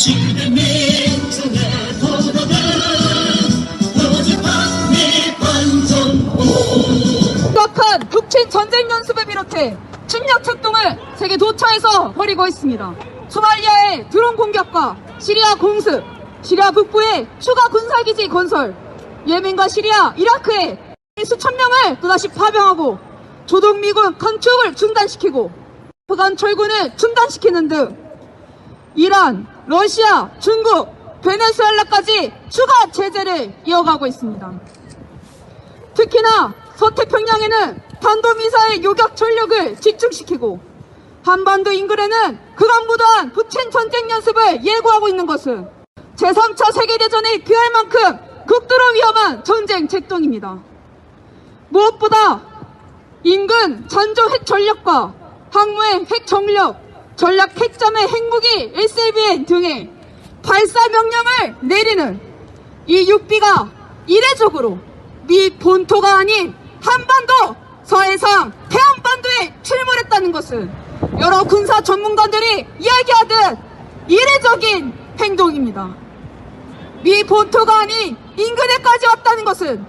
당신의 민중의 도덕은 오직 박미 반정부. 심각한 북친 전쟁 연습을 비롯해 침략策동을 세계 도처에서 벌이고 있습니다. 소말리아의 드론 공격과 시리아 공습, 시리아 북부의 추가 군사기지 건설, 예멘과 시리아, 이라크에 수천 명을 또다시 파병하고 조동 미군 건축을 중단시키고 아프간 철군을 중단시키는 등 이란, 러시아, 중국, 베네수엘라까지 추가 제재를 이어가고 있습니다. 특히나 서태평양에는 탄도미사일 요격 전력을 집중시키고 한반도 인근에는 그간무도한 북친 전쟁 연습을 예고하고 있는 것은 제3차 세계대전에 비할 만큼 극도로 위험한 전쟁 책동입니다. 무엇보다 인근 잔조 핵 전력과 항모의 핵 정력, 전략 핵잠의 핵무기 SLBN 등의 발사 명령을 내리는 이 육비가 이례적으로 미 본토가 아닌 한반도, 서해상, 태안반도에 출몰했다는 것은 여러 군사 전문가들이 이야기하듯 이례적인 행동입니다. 미 본토가 아닌 인근에까지 왔다는 것은,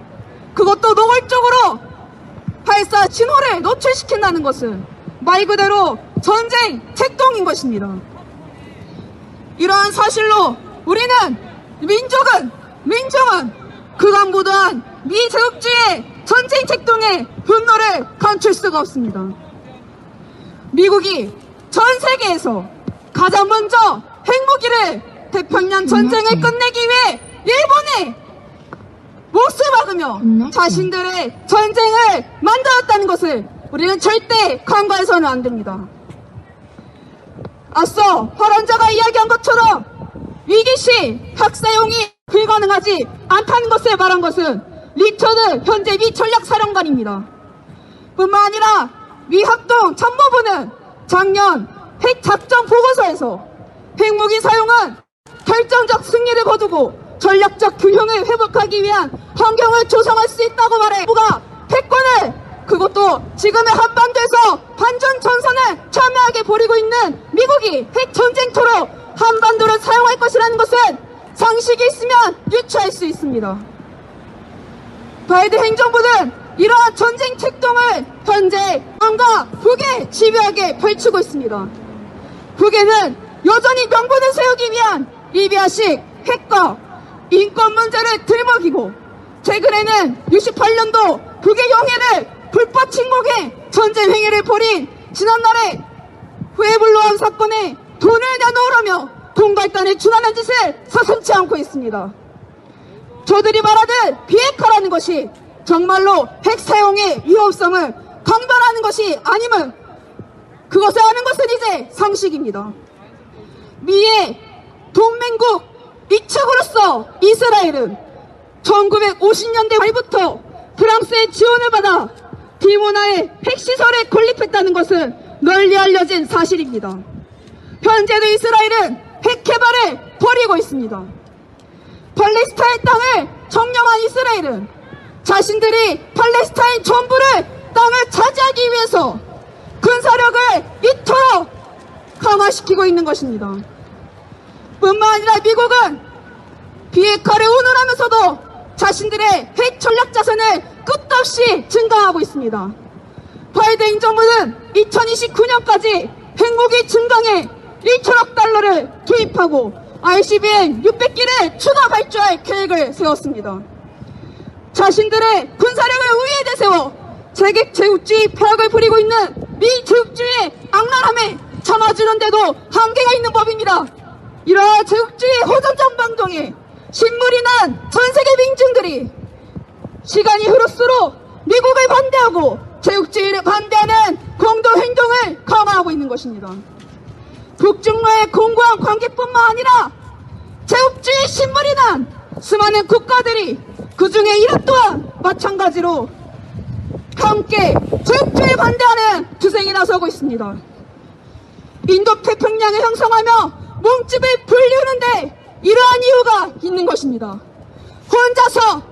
그것도 노골적으로 발사 신호를 노출시킨다는 것은 말 그대로 전쟁 책동인 것입니다. 이러한 사실로 우리는 민중은 그간무도한 미 제국주의 전쟁 책동에 분노를 감출 수가 없습니다. 미국이 전 세계에서 가장 먼저 핵무기를 태평양 전쟁을 끝내기 위해 일본에 못을 박으며 자신들의 전쟁을 만들었다는 것을 우리는 절대 간과해서는 안 됩니다. 앞서 발언자가 이야기한 것처럼 위기시 핵사용이 불가능하지 않다는 것을 말한 것은 리처드 현재 미 전략사령관입니다. 뿐만 아니라 미 합동 참모부는 작년 핵작전 보고서에서 핵무기 사용은 결정적 승리를 거두고 전략적 균형을 회복하기 위한 환경을 조성할 수 있다고 말해 부가 패권을, 그것도 지금의 한반도에서 반전 전선을 첨예하게 벌이고 있는 미국이 핵 전쟁터로 한반도를 사용할 것이라는 것은 상식이 있으면 유추할 수 있습니다. 바이든 행정부는 이러한 전쟁 책동을 현재 남과 북에 집요하게 펼치고 있습니다. 북에는 여전히 명분을 세우기 위한 리비아식 핵과 인권 문제를 들먹이고, 최근에는 68년도 북의 영해를 불법 침공해 전쟁 행위를 벌인 지난날의 후에블로암 사건에 돈을 내놓으라며 공갈단에 준하는 짓을 서슴지 않고 있습니다. 저들이 말하듯 비핵화라는 것이 정말로 핵 사용의 위험성을 강변하는 것이 아니면 그것을 아는 것은 이제 상식입니다. 미의 동맹국 이측으로서 이스라엘은 1950년대 말부터 프랑스의 지원을 받아 디모나의 핵시설에 건립했다는 것은 널리 알려진 사실입니다. 현재도 이스라엘은 핵 개발을 벌이고 있습니다. 팔레스타인 땅을 점령한 이스라엘은 자신들이 팔레스타인 전부를 땅을 차지하기 위해서 군사력을 이토록 강화시키고 있는 것입니다. 뿐만 아니라 미국은 비핵화를 운운하면서도 자신들의 핵 전략 자산을 끝없이 증강하고 있습니다. 바이든 행정부는 2029년까지 핵무기 증강에 1천억 달러를 투입하고 ICBM 600기를 추가 발주할 계획을 세웠습니다. 자신들의 군사력을 우위에 내세워 제국주의 폐악을 부리고 있는 미 제국주의의 악랄함에 참아주는데도 한계가 있는 법입니다. 이러한 제국주의 호전적 방동에 신물이 난 전세계 민중들이 시간이 흐를수록 미국을 반대하고 제국주의를 반대하는 공동행동을 강화하고 있는 것입니다. 북중러의 공고한 관계뿐만 아니라 제국주의 신물이 난 수많은 국가들이 그 중에 이란 또한 마찬가지로 함께 제국주의를 반대하는 투쟁에 나서고 있습니다. 인도 태평양을 형성하며 몸집을 불리우는데 이러한 이유가 있는 것입니다. 혼자서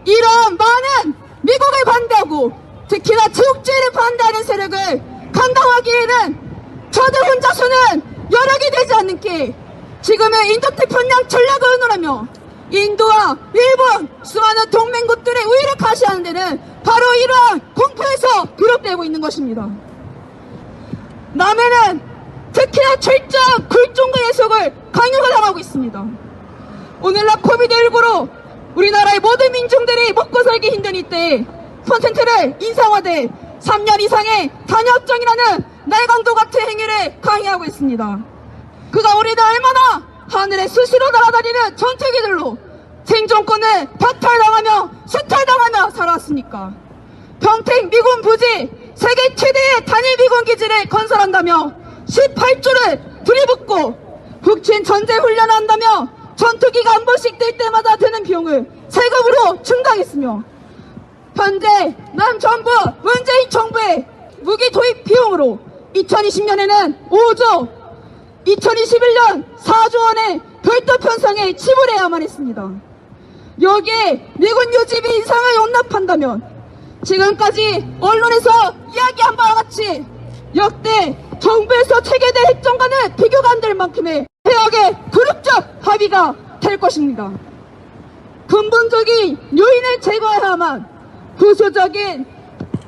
이러한 많은 미국을 반대하고 특히나 제국주의를 반대하는 세력을 감당하기에는 저들 혼자서는 여력이 되지 않는 게 지금의 인도태평양 전략을 의논하며 인도와 일본, 수많은 동맹국들의 우위를 가시하는 데는 바로 이러한 공포에서 비롯되고 있는 것입니다. 남해는 특히나 철저한 굴종과 예속을 강요가 당하고 있습니다. 오늘날 코비드19로 우리나라의 모든 민중들이 먹고 살기 힘든 이때에 퍼센트를 인상화돼 3년 이상의 단협정이라는 날강도 같은 행위를 강행하고 있습니다. 그가 우리를 얼마나 하늘에 수시로 날아다니는 전투기들로 생존권을 박탈당하며 수탈당하며 살아왔습니까? 평택 미군 부지 세계 최대의 단일 미군 기지를 건설한다며 18조를 들이붓고 북친 전제 훈련을 한다며 전투기가 한 번씩 뜰 때마다 드는 비용을 세금으로 충당했으며 현재 남 정부 문재인 정부의 무기 도입 비용으로 2020년에는 5조 2021년 4조 원의 별도 편성에 지불해야만 했습니다. 여기에 미군 요지비 인상을 용납한다면 지금까지 언론에서 이야기한 바와 같이 역대 정부에서 체계된 핵정과는 비교가 안 될 만큼의 해역의 그룹적 합의가 될 것입니다. 근본적인 요인을 제거해야만 부수적인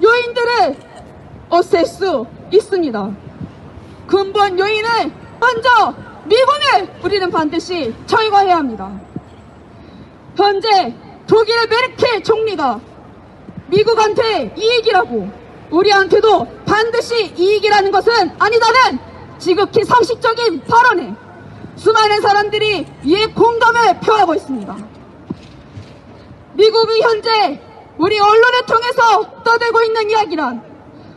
요인들을 없앨 수 있습니다. 근본 요인을 먼저 미군을 우리는 반드시 철거해야 합니다. 현재 독일의 메르켈 총리가 미국한테 이익이라고 우리한테도 반드시 이익이라는 것은 아니다는 지극히 상식적인 발언에 수많은 사람들이 이에 공감을 표하고 있습니다. 미국이 현재 우리 언론을 통해서 떠들고 있는 이야기란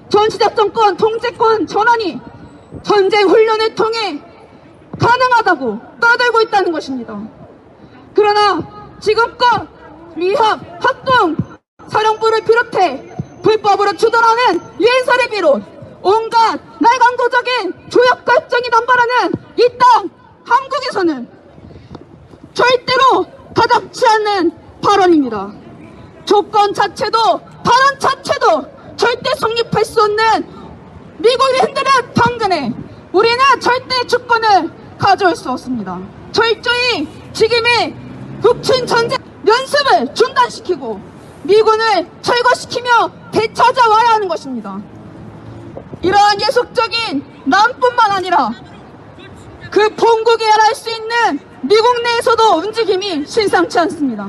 전시작전권 통제권 전환이 전쟁 훈련을 통해 가능하다고 떠들고 있다는 것입니다. 그러나 지금껏 미합 합동 사령부를 비롯해 불법으로 주둔하는 유엔사를 비롯 온갖 날강도적인 조약 결정이 남발하는 이 땅 한국에서는 절대로 가닥치 않는 발언입니다. 조건 자체도 발언 자체도 절대 성립할 수 없는 미국이 흔드는 당근에 우리는 절대 주권을 가져올 수 없습니다. 철저히 지금의 북친 전쟁 연습을 중단시키고 미군을 철거시키며 되찾아와야 하는 것입니다. 이러한 예속적인 남뿐만 아니라 그 본국에 할 수 있는 미국 내에서도 움직임이 심상치 않습니다.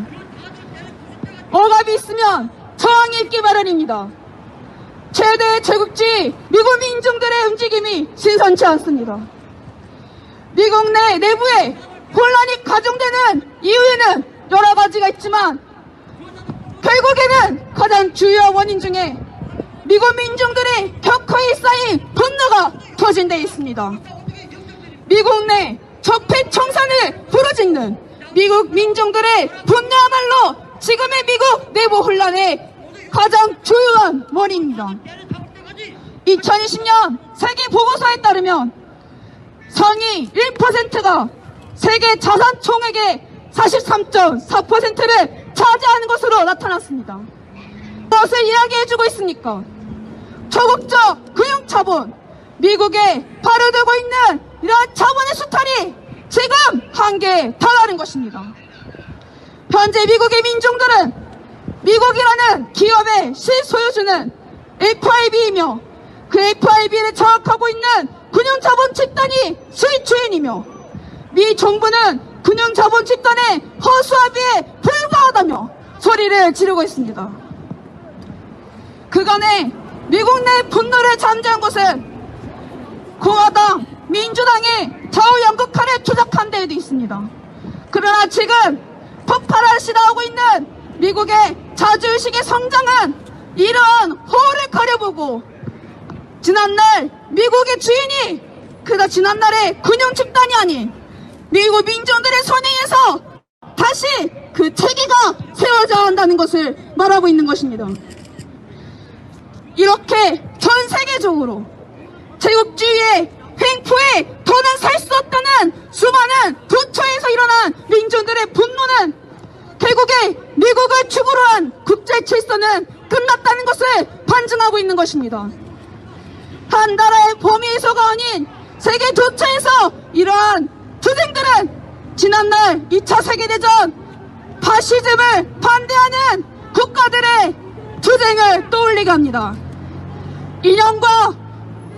억압이 있으면 저항이 있기 마련입니다. 최대의 제국주의 미국 민중들의 움직임이 심상치 않습니다. 미국 내부에 혼란이 가중되는 이유에는 여러 가지가 있지만 결국에는 가장 주요 원인 중에 미국 민중들의 격하게 쌓인 분노가 터진 데 있습니다. 미국 내 적폐 청산을 부르짖는 미국 민중들의 분노야말로 지금의 미국 내부 혼란의 가장 주요한 원인입니다. 2020년 세계 보고서에 따르면 상위 1%가 세계 자산 총액의 43.4%를 차지하는 것으로 나타났습니다. 무엇을 이야기해주고 있습니까? 초국적 금융자본, 미국에 발효되고 있는 이러한 자본의 수탈이 지금 한계에 달하는 것입니다. 현재 미국의 민중들은 미국이라는 기업의 실소유주는 FIB이며 그 FIB를 장악하고 있는 금융자본 집단이 수익 주인이며 미 정부는 금융자본 집단의 허수아비에 불과하다며 소리를 지르고 있습니다. 그간의 미국 내 분노를 잠재운 것은 공화당, 민주당의 좌우연극화를 투작한 데에도 있습니다. 그러나 지금 폭발을 시도하고 있는 미국의 자주의식의 성장은 이러한 호를 가려보고 지난날 미국의 주인이 그다 지난날의 금융 집단이 아닌 미국 민중들의 선행에서 다시 그 체계가 세워져야 한다는 것을 말하고 있는 것입니다. 이렇게 전 세계적으로 제국주의의 횡포에 더는 살 수 없다는 수많은 도처에서 일어난 민중들의 분노는 결국에 미국을 축으로 한 국제 질서는 끝났다는 것을 반증하고 있는 것입니다. 한 나라의 범위에서가 아닌 세계 도처에서 이러한 투쟁들은 지난날 2차 세계대전 파시즘을 반대하는 국가들의 투쟁을 떠올리게 합니다. 이념과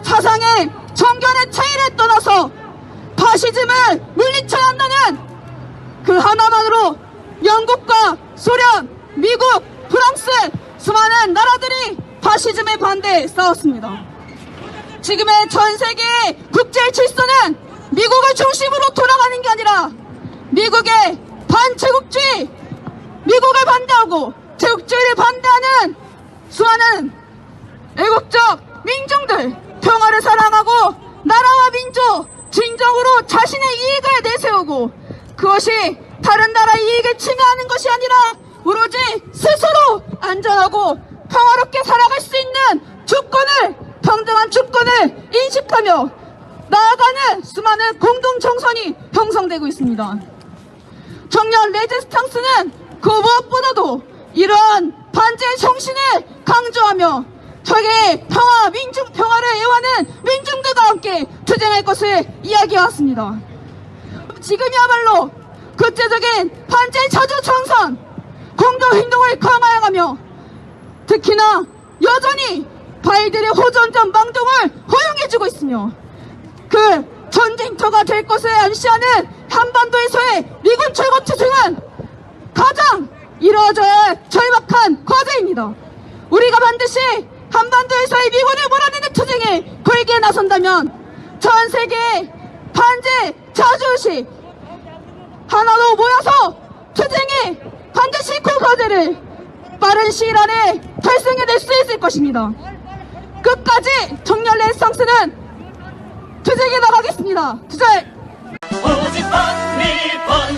사상의 정견의 차이를 떠나서 파시즘을 물리쳐야 한다는 그 하나만으로 영국과 소련, 미국, 프랑스 수많은 나라들이 파시즘에 반대해 싸웠습니다. 지금의 전 세계의 국제 질서는 미국을 중심으로 돌아가는 게 아니라 미국의 반제국주의, 미국을 반대하고 제국주의를 반대하는 수많은 애국적 민중들, 평화를 사랑하고 나라와 민족, 진정으로 자신의 이익을 내세우고 그것이 다른 나라의 이익을 침해하는 것이 아니라 오로지 스스로 안전하고 평화롭게 살아갈 수 있는 주권을, 평등한 주권을 인식하며 나아가는 수많은 공동정선이 형성되고 있습니다. 청년 레지스탕스는 그 무엇보다도 이러한 반제의 정신을 강조하며 적의 평화, 평화를 애호하는 민중들과 함께 투쟁할 것을 이야기해왔습니다. 지금이야말로 구체적인 반제 자주 정선, 공동행동을 강화해가며 특히나 여전히 바이들의 호전전 망동을 허용해주고 있으며 그 전쟁터가 될 것을 안시하는 한반도에서의 미군 철거 투쟁은 가장 이루어져야 할 절박한 과제입니다. 우리가 반드시 한반도에서의 미군을 몰아내는 투쟁에 걸기에 나선다면 전 세계의 반제 자주의식 하나로 모여서 투쟁에 반드시 그 과제를 빠른 시일 안에 달성해낼 수 있을 것입니다. 끝까지 청년 레지스탕스는 투쟁에 나가겠습니다. 투쟁! 오직 반미 반